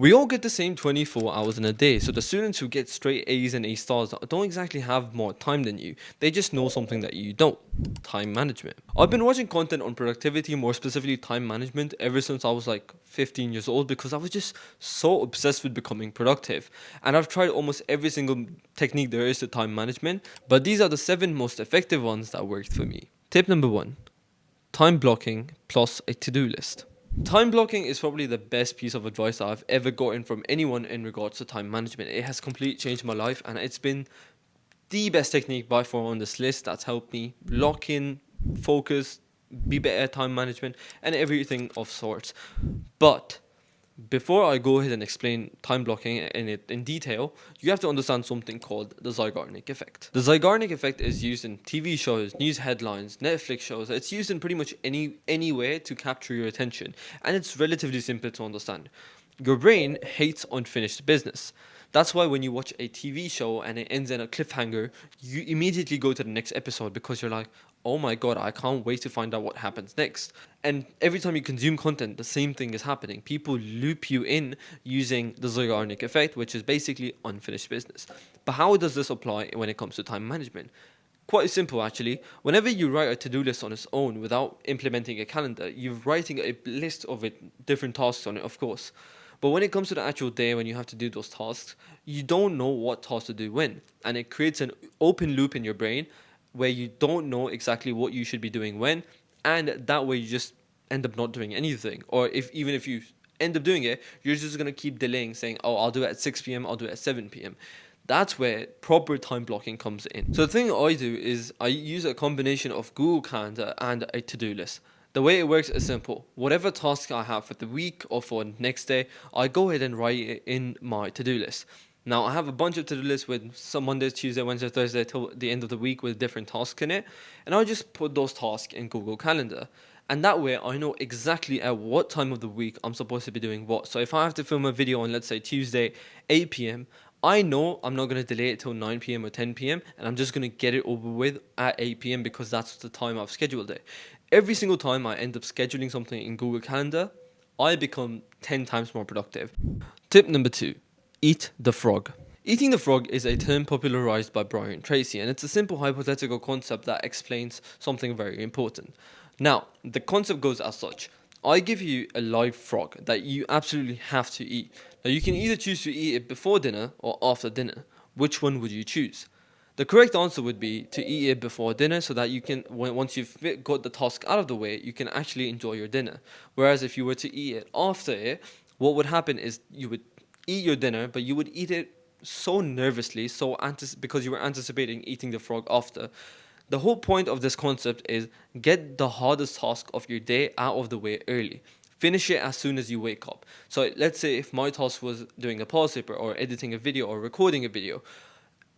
We all get the same 24 hours in a day, so the students who get straight A's and A stars don't exactly have more time than you. They just know something that you don't: time management. I've been watching content on productivity, more specifically time management, ever since I was like 15 years old because I was just so obsessed with becoming productive. And I've tried almost every single technique there is to time management, but these are the 7 most effective ones that worked for me. Tip number 1: time blocking plus a to do list. Time blocking is probably the best piece of advice that I've ever gotten from anyone in regards to time management. It has completely changed my life, and it's been the best technique by far on this list that's helped me lock in, focus, be better at time management, and everything of sorts. But before I go ahead and explain time blocking in detail, you have to understand something called the Zygarnik effect. The Zygarnik effect is used in TV shows, news headlines, Netflix shows. It's used in pretty much any way to capture your attention, and it's relatively simple to understand. Your brain hates unfinished business. That's why when you watch a TV show and it ends in a cliffhanger, you immediately go to the next episode because you're like, oh my god, I can't wait to find out what happens next. And every time you consume content, the same thing is happening. People loop you in using the Zygarnik effect, which is basically unfinished business. But how does this apply when it comes to time management? Quite simple, actually. Whenever you write a to-do list on its own without implementing a calendar, you're writing a list of different tasks on it, of course. But when it comes to the actual day when you have to do those tasks, you don't know what task to do when. And it creates an open loop in your brain where you don't know exactly what you should be doing when. And that way you just end up not doing anything. Or even if you end up doing it, you're just going to keep delaying, saying, oh, I'll do it at 6 p.m., I'll do it at 7 p.m. That's where proper time blocking comes in. So the thing I do is I use a combination of Google Calendar and a to-do list. The way it works is simple. Whatever task I have for the week or for next day, I go ahead and write it in my to-do list. Now I have a bunch of to-do lists with some Mondays, Tuesday, Wednesday, Thursday till the end of the week with different tasks in it, and I just put those tasks in Google Calendar. And that way I know exactly at what time of the week I'm supposed to be doing what. So if I have to film a video on, let's say, Tuesday 8 p.m., I know I'm not going to delay it till 9 p.m. or 10 p.m. and I'm just going to get it over with at 8 p.m. because that's the time I've scheduled it. Every single time I end up scheduling something in Google Calendar, I become 10 times more productive. Tip number 2: eat the frog. Eating the frog is a term popularized by Brian Tracy, and it's a simple hypothetical concept that explains something very important. Now, the concept goes as such: I give you a live frog that you absolutely have to eat. Now, you can either choose to eat it before dinner or after dinner. Which one would you choose? The correct answer would be to eat it before dinner so that you can, once you've got the task out of the way, you can actually enjoy your dinner. Whereas if you were to eat it after it, what would happen is you would eat your dinner, but you would eat it so nervously, because you were anticipating eating the frog after. The whole point of this concept is get the hardest task of your day out of the way early. Finish it as soon as you wake up. So let's say if my task was doing a pulse paper or editing a video or recording a video,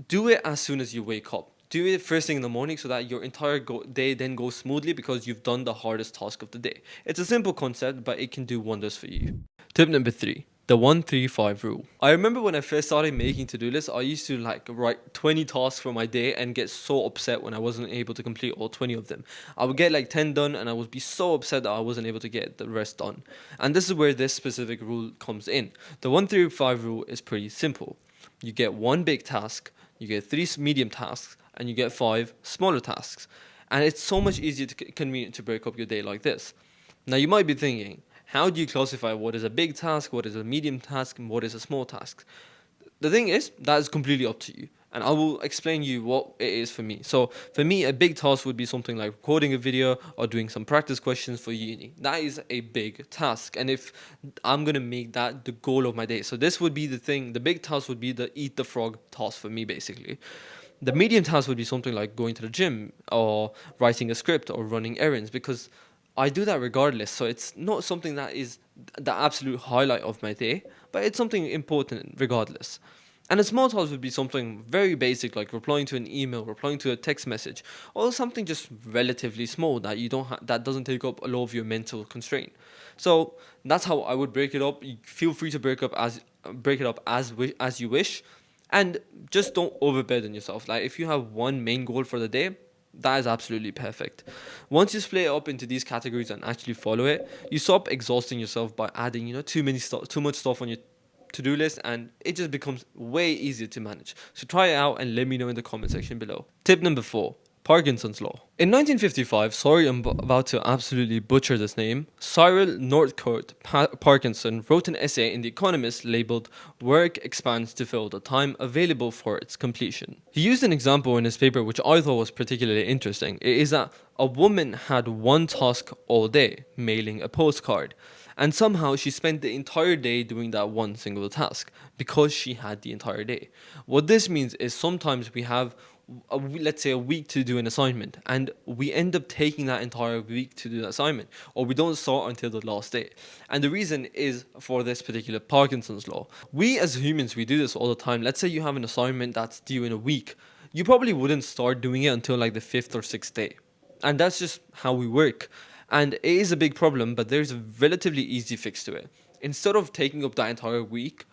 do it as soon as you wake up. Do it first thing in the morning so that your entire day then goes smoothly because you've done the hardest task of the day. It's a simple concept, but it can do wonders for you. Tip number 3: the 1-3-5 rule. I remember when I first started making to-do lists, I used to write 20 tasks for my day and get so upset when I wasn't able to complete all 20 of them. I would get like 10 done and I would be so upset that I wasn't able to get the rest done. And this is where this specific rule comes in. The 1-3-5 rule is pretty simple. You get one big task, you get 3 medium tasks, and you get 5 smaller tasks. And it's so much easier to convenient to break up your day like this. Now you might be thinking, how do you classify what is a big task, what is a medium task, and what is a small task? The thing is, that is completely up to you. And I will explain you what it is for me. So for me, a big task would be something like recording a video or doing some practice questions for uni. That is a big task. And if I'm going to make that the goal of my day. So this would be the thing. The big task would be the eat the frog task for me, basically. The medium task would be something like going to the gym or writing a script or running errands, because I do that regardless. So it's not something that is the absolute highlight of my day, but it's something important regardless. And a small task would be something very basic, like replying to an email, replying to a text message, or something just relatively small that that doesn't take up a lot of your mental constraint. So that's how I would break it up. Feel free to break it up as you wish, and just don't overburden yourself. Like if you have one main goal for the day, that is absolutely perfect. Once you split it up into these categories and actually follow it, you stop exhausting yourself by adding, too much stuff on your to-do list, and it just becomes way easier to manage. So try it out and let me know in the comment section below. Tip number 4. Parkinson's law. In 1955, sorry I'm about to absolutely butcher this name, Cyril Northcote Parkinson wrote an essay in The Economist labeled "Work Expands to Fill the Time Available for Its Completion." He used an example in his paper which I thought was particularly interesting. It is that a woman had one task all day, mailing a postcard, and somehow she spent the entire day doing that one single task because she had the entire day. What this means is sometimes we have let's say a week to do an assignment, and we end up taking that entire week to do the assignment, or we don't start until the last day. And the reason is for this particular Parkinson's law. We as humans, we do this all the time. Let's say you have an assignment that's due in a week, you probably wouldn't start doing it until like the 5th or 6th day, and that's just how we work. And it is a big problem, but there's a relatively easy fix to it. Instead of taking up that entire week,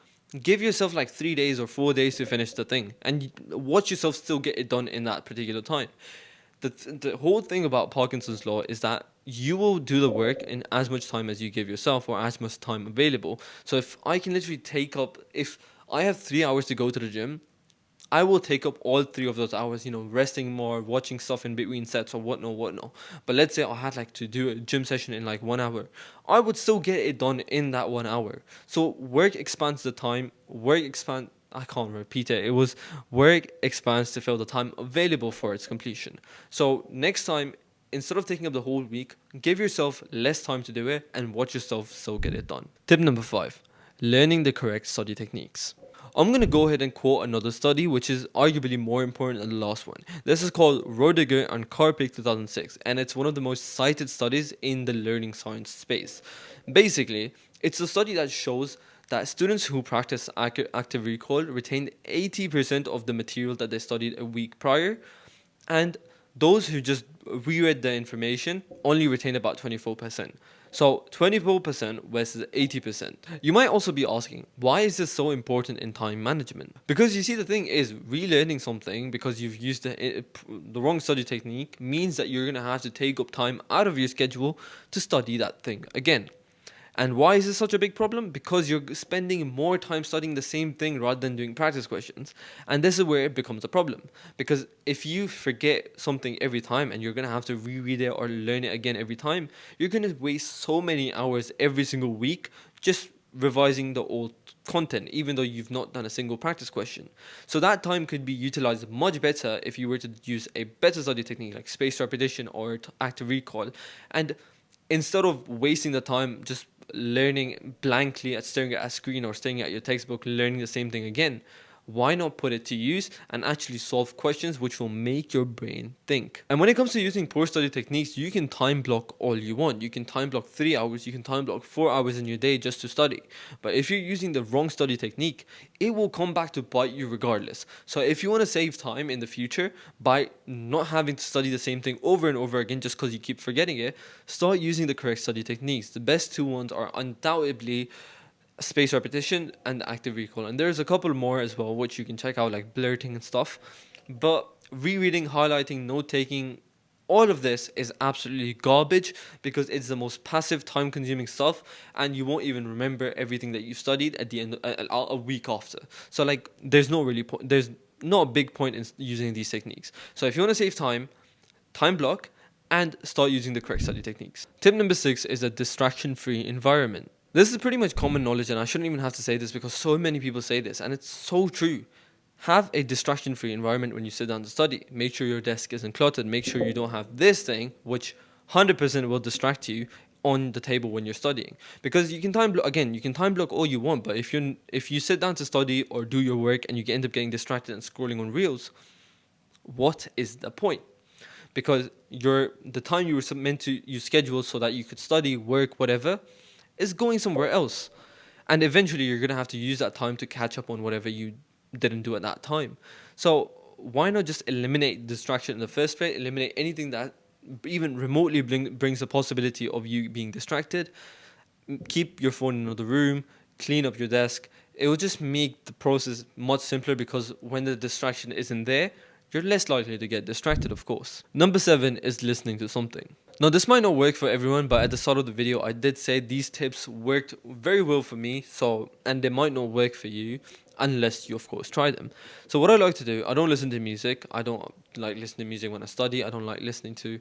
give yourself like 3 days or 4 days to finish the thing, and watch yourself still get it done in that particular time. The whole thing about Parkinson's law is that you will do the work in as much time as you give yourself, or as much time available. So if I can literally if I have 3 hours to go to the gym, I will take up all 3 of those hours, resting more, watching stuff in between sets or whatnot. But let's say I had like to do a gym session in like 1 hour. I would still get it done in that 1 hour. So work expands the time, I can't repeat it. It was work expands to fill the time available for its completion. So next time, instead of taking up the whole week, give yourself less time to do it and watch yourself still get it done. Tip number 5, learning the correct study techniques. I'm going to go ahead and quote another study which is arguably more important than the last one. This is called Rodiger and Karpik 2006, and it's one of the most cited studies in the learning science space. Basically, it's a study that shows that students who practice active recall retained 80% of the material that they studied a week prior, and those who just reread the information only retained about 24%. So 24% versus 80%. You might also be asking, why is this so important in time management? Because you see, the thing is, relearning something because you've used the wrong study technique means that you're going to have to take up time out of your schedule to study that thing again. And why is this such a big problem? Because you're spending more time studying the same thing rather than doing practice questions. And this is where it becomes a problem. Because if you forget something every time and you're going to have to reread it or learn it again every time, you're going to waste so many hours every single week just revising the old content, even though you've not done a single practice question. So that time could be utilized much better if you were to use a better study technique like spaced repetition or active recall. And instead of wasting the time just learning blankly at staring at a screen or staring at your textbook, learning the same thing again, why not put it to use and actually solve questions which will make your brain think? And when it comes to using poor study techniques, you can time block all you want. You can time block 3 hours, you can time block 4 hours in your day just to study. But if you're using the wrong study technique, it will come back to bite you regardless. So if you want to save time in the future by not having to study the same thing over and over again just because you keep forgetting it, start using the correct study techniques. The best 2 ones are undoubtedly spaced repetition and active recall, and there's a couple more as well which you can check out, like blurting and stuff. But rereading, highlighting, note taking, all of this is absolutely garbage because it's the most passive, time consuming stuff, and you won't even remember everything that you studied at the end a week after. So like there's not a big point in using these techniques. So if you want to save time block and start using the correct study techniques. Tip number 6 is a distraction free environment. This is pretty much common knowledge, and I shouldn't even have to say this because so many people say this, and it's so true. Have a distraction-free environment when you sit down to study. Make sure your desk isn't cluttered. Make sure you don't have this thing, which 100% will distract you, on the table when you're studying. Because you can time block all you want, but if you sit down to study or do your work and you end up getting distracted and scrolling on reels, what is the point? Because the time you were meant to you schedule so that you could study, work, whatever, is going somewhere else. And eventually you're going to have to use that time to catch up on whatever you didn't do at that time. So why not just eliminate distraction in the first place? Eliminate anything that even remotely brings the possibility of you being distracted. Keep your phone in another room. Clean up your desk. It will just make the process much simpler, because when the distraction isn't there, you're less likely to get distracted, of course. Number 7 is listening to something. Now, this might not work for everyone, but at the start of the video, I did say these tips worked very well for me. So, and they might not work for you unless you, of course, try them. So, what I like to do, I don't listen to music. I don't like listening to music when I study. I don't like listening to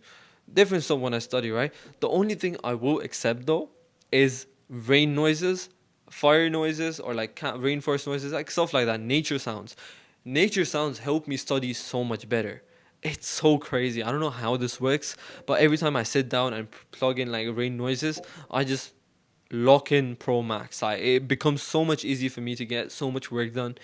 different stuff when I study, right? The only thing I will accept though is rain noises, fire noises, or like rainforest noises, like stuff like that, nature sounds. Nature sounds help me study so much better. It's so crazy. I don't know how this works, but every time I sit down and plug in like rain noises, I just lock in Pro Max. It becomes so much easier for me to get so much work done.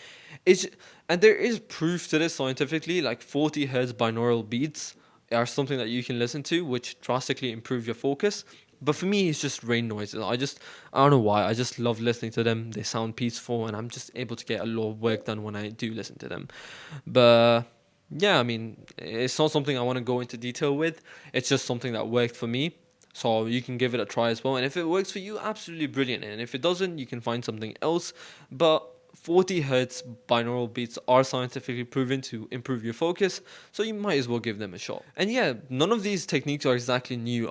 It's and there is proof to this scientifically. Like 40 hertz binaural beats are something that you can listen to, which drastically improve your focus. But for me, it's just rain noises. I don't know why. I just love listening to them. They sound peaceful, and I'm just able to get a lot of work done when I do listen to them. But yeah, I mean, it's not something I want to go into detail with. It's just something that worked for me. So you can give it a try as well. And if it works for you, absolutely brilliant. And if it doesn't, you can find something else. But 40 hertz binaural beats are scientifically proven to improve your focus, so you might as well give them a shot. And yeah, none of these techniques are exactly new.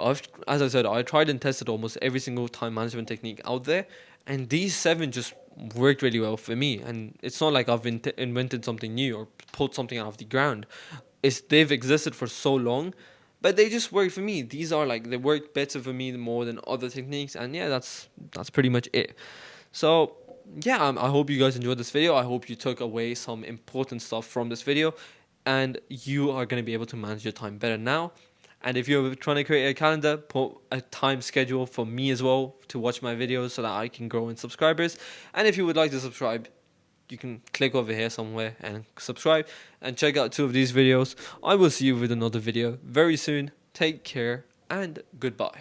As I said, I tried and tested almost every single time management technique out there, and these 7 just worked really well for me. And it's not like I've invented something new or pulled something out of the ground. They've existed for so long, but they just work for me. These are like, they work better for me more than other techniques, and yeah, that's pretty much it. So yeah, I hope you guys enjoyed this video. I hope you took away some important stuff from this video, and you are going to be able to manage your time better now. And if you're trying to create a calendar, put a time schedule for me as well to watch my videos so that I can grow in subscribers. And if you would like to subscribe, you can click over here somewhere and subscribe and check out 2 of these videos. I will see you with another video very soon. Take care and goodbye.